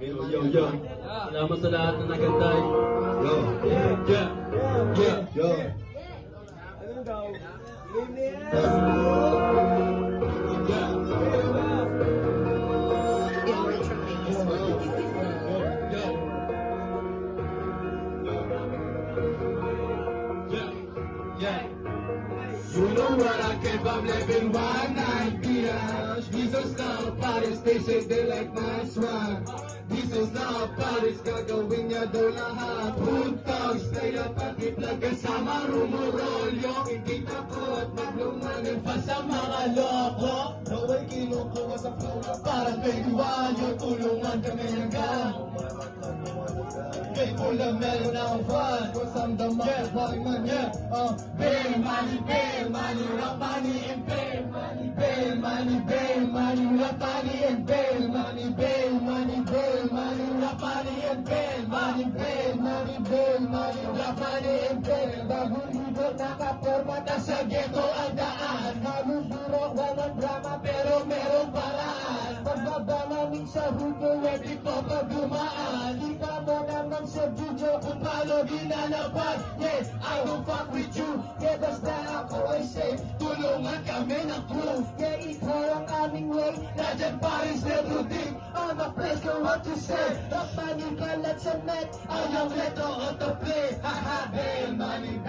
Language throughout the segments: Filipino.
Yo. Salamat sa lahat na nagantay. Yo. Yo. Ano daw? You know what I kept, I'm living one night beers. Diesel's not parties, they say they like my swag. Diesel's not parties, gagawin niya daw lahat. Puntang, stay up at itlag kasama rumorolyo. Hindi takot, maglumanin pa sa mga loko. Naway kinukuha sa flow na parang pegwanyo. Tulungan kami hanggang kay pula meron ang fun. Cause I'm the motherfucking man, yeah. Bail money, rap money and bail money, bail money, bail money, rap money and bail money, bail money, bail money, rap money and bail money, bail money, bail money, rap money and bail. Bagong libo nakapormata sa ghetto ang daan. Haluburo, walang drama pero merong paraan. Pagbabalamin sa hugo, ready pa pagdumaan. Di ka mo naman sa video kung paano ginalaban. Yes, I don't fuck with you. Yeah, basta ako ay safe. Tulungan kami ng crew. Yeah, ikaw ang aming way. Nadyan pa rin sa routine. On the place, go what to say. Rapani kalat sa net. Ayaw leto autoplay. Haha, bail money,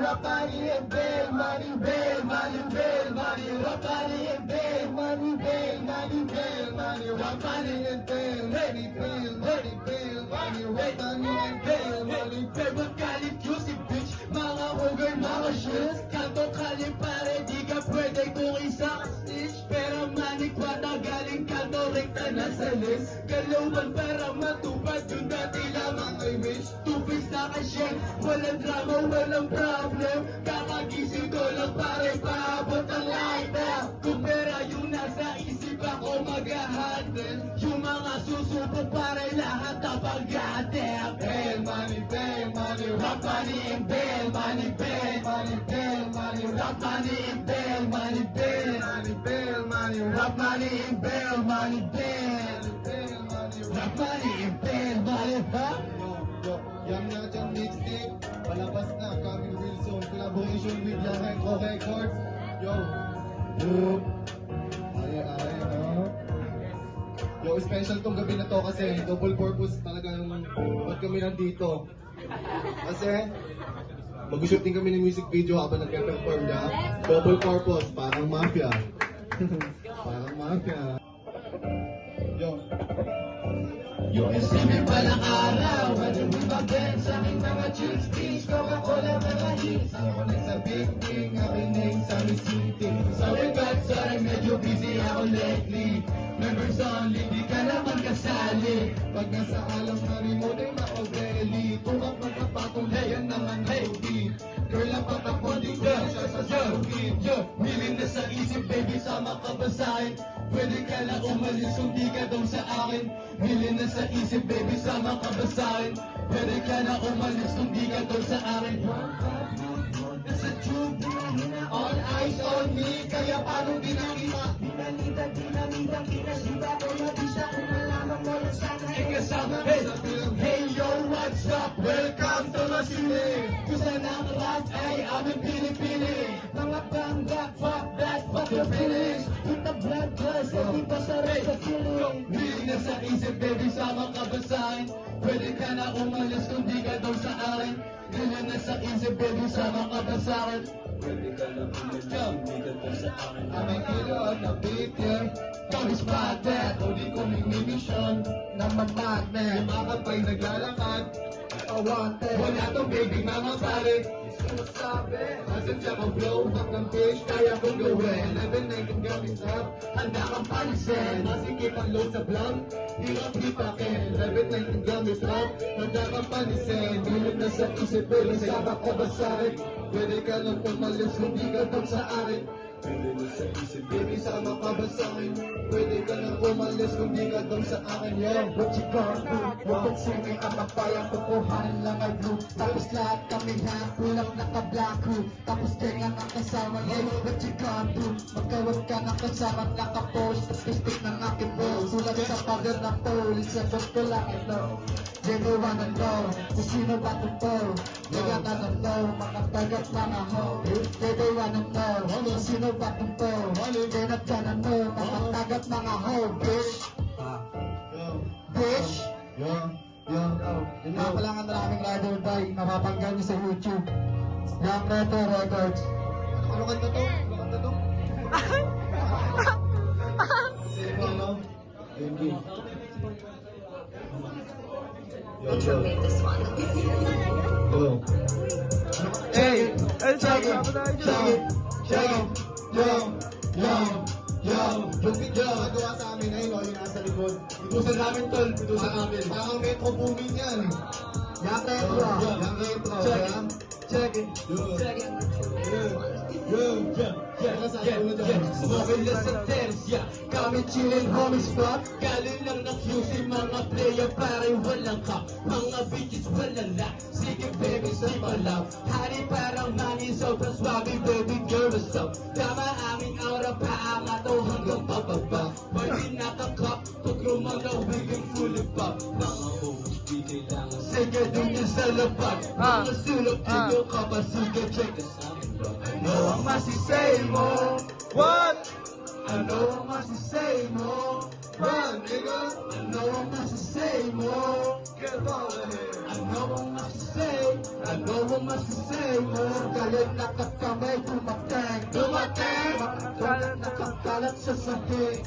rap money and bail money, bail money, bail money, rap money and bail money, bail money, bail money, rap money and bail money, bail money, bail money, rap money and bail money. Pero galit juicy bitch, mga hugay, mga shit. Kanto kalim pare, di ka pwede kung isang stitch. Pero manikwata galing kanto rekta na sa list. Galawan para matupad yung dati lamang ay wish. Tupis na ka-share, walang drama, walang problem. Kakagising ko lang pare, paabot ang light na. Kung pera yung nasa isip ako mag-handle. Yung mga susuko pare, lahat na pag-handle. Bail money, rap money and bail money, bail money, bail money, rap money and bail money, bail money, bail money, rap money and bail money, bail money, rap money and bail money, ha? Yang natin mixtape, palabas na, coming real soon, collaboration with Yang Echo Records. Yo, Yo, special tong gabi na to kasi double purpose talaga ng ba't kami nandito. Kasi mag-shooting kami ng music video habang nagpe-perform niya. Double purpose, parang mafia. Parang mafia. Yo, isipin palang araw, ano mo bagay sa aking mga chicks, please, Coca-Cola mga hits. Ako sa big thing, aking name sa City. Sorry God, sorry, medyo busy ako lately. Members only, di ka naman kasali. Pag nasa alam na remote ay makabeli. Tumak magkapatulayan naman healthy. Girl, ang patakbo, di ko na siya sasaluhin. Milin na sa isip, baby, sama ka ba sa'kin? Pwede ka na umalis kung di ka daw sa akin. Milin na sa isip, baby, sama ka ba sa'kin? Pwede ka na umalis kung di ka daw sa akin. Nasa tube, all eyes on me. Kaya paano di nakita? Dinamita, kinasiba ko mabisa. Kung malaman mo lang sana kasama sa film. Hey yo, what's up? Welcome to the city. Gusto ng rap ay aming pili-pili. Mga bangga, fuck that, fuck your feelings. With the blood cause, hindi pa sarap sa feeling. Hindi na sa isip, baby, sama ka ba sa'kin? Pwede ka na umalis kung di ka daw sa akin. Hindi na sa isip, baby, sama ka ba sa'kin? Pwede ka na umalis kung di ka daw sa akin. Aming ilog na beat, yeah. Don't spot that. Uli ko may mission na mag-magnet. Umakapay naglalakad. I want it. Wala tong baby, mga pare. Sabi, asan siya kang flow, back ng page, kaya kong gawin. 11-9 kong gamit up, handa kang palisin. Masikip ang load sa blank, hirap hipakin. 11-9 kong gamit up, handa kang palisin. Bilog na sa isip, pero sama ka ba sa'kin? Pwede ka lang pumalis kung di ka daw sa akin. Bilog na sa isip, baby, sama ka ba sa'kin? Pwede ka nang umalis kung di ka doon sa akin, yo. What you gonna do? Huwag singing ang mapayang kukuhanin lang ay blue. Tapos lahat kami hakulap naka-black hood. Tapos kaya nga kasama, hey, what you gonna do? Magkawag ka ng kasama naka-post. Tapos gusto ng aking balls. Sulat sa pader ng pole. Sagot ko lang ito. Genuine and low. Kung sino ba ito po? Kaya ka ng low. Mga tagat lang ako. Genuine and low. Kung sino ba ito po? Kaya ka ng low. Mga tagat mga hoe, bitch. Bitch. Yo. Yun nga pala nga maraming ride or die. Napapanggan niyo sa YouTube. Young Reto Records. Ano kanta to? Ano kanta to? Ano? Intro made this one. Yo. Hey! Check it! Yo! Yung video, nagawa sa amin ngayon, yung nasa likod. Itusan namin tol, itusan namin. Parang metro booming yan. Yang retro. Yang retro. Check it. Smoking less than 10, yeah. Kami chillin' homies spot. Galing lang ng QC, mga player pare walang ka. Mga bitches walang la. Sige baby, sa malaw. Hari parang money, sobrang swabby baby girl, what's up? Tama aming aura, paangat o hanggang pababa. Pwede nakakap, pag rumalaw, biging fully pop. Mga homies, di kailangan. Sige din yung sa labag. Mga sulok, tiyo ka pa, sige check this out. Ano ang masisay mo? What? Ano ang masisay mo? Run, nigga! Ano ang masisay mo? Get over here! Ano ang masisay? Ano ang masisay mo? Galit na kakamay, tumateng. Makakalat na kakalat sa sahig.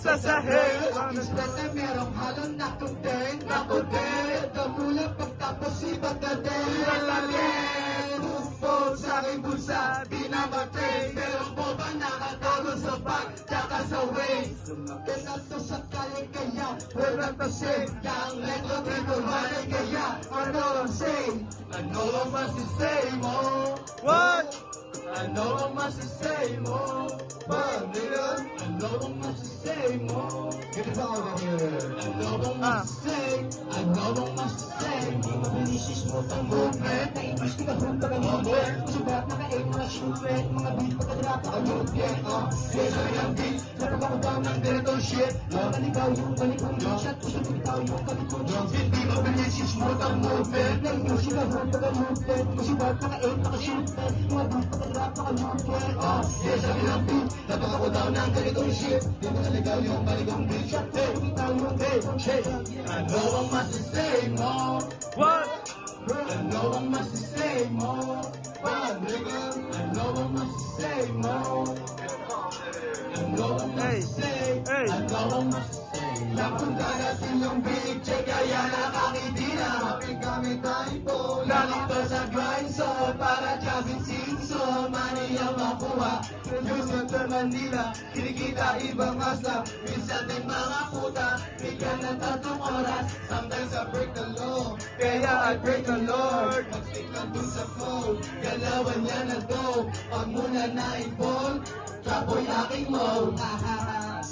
Instead na merong halong nakudeng. Damulang pagtapos iba ka din. Tufo sa aking bulsa, di namatay. Pero boba nakatago sa bag, tsaka sa waist. Pinato sa kaya kaya, walang pasig. Yang lento pinulwanay kaya, ano ang say? Ano ang masisay mo? What? Ano ang masisay mo? Nigga! Ano ang masisay mo? Get it over here! Ano ang masisay? Ano ang masisay mo? Mabilis mo ang movement. Naimbis ka hong pag-movement. Subat naka-aim mga shootment. Mga beat pagkadrap pag-movement. Yes, I am beat. Larap ako down ng ganitong shit. Nakaligaw yung kalikong shot. Gusto mo ikaw yung kalikong shot. Hindi mabilis yung smooth ang movement. Naimbis ka hong pag-movement. Subat naka-aim mga-shootment. Mga beat pagkadrap pag-movement. Yes, I am beat. Larap ako down ng ganitong shit. Hindi mo naligaw yung kalikong shot. Hey, ikaw yung hey. Ano ang masisay mo? What? Ano ang masisay mo? Nigga! Ano ang masisay mo? Ano ang masisay? Ano ang masisay? Napunta natin yung big check, kaya nakangiti na. Kapit kami tayo po! Nalito sa grind zone, para Javin Simpson. Money ang makuha, Houston to Manila. Kinikita ibang asla, minsan din mga puta. Bigyan ng 3 oras, Sometimes I break the law! kaya I break the Lord. Mag-stick lang dun sa phone! Galawan niya na to, pag muna na-involve, trapoy aking mode.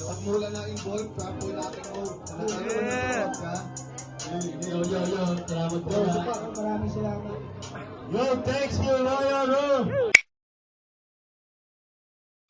Pag mula na involved, trap po natin mode! Yeah. Yo, salamat po. Maraming salamat. Yo, thanks you, Royal Room.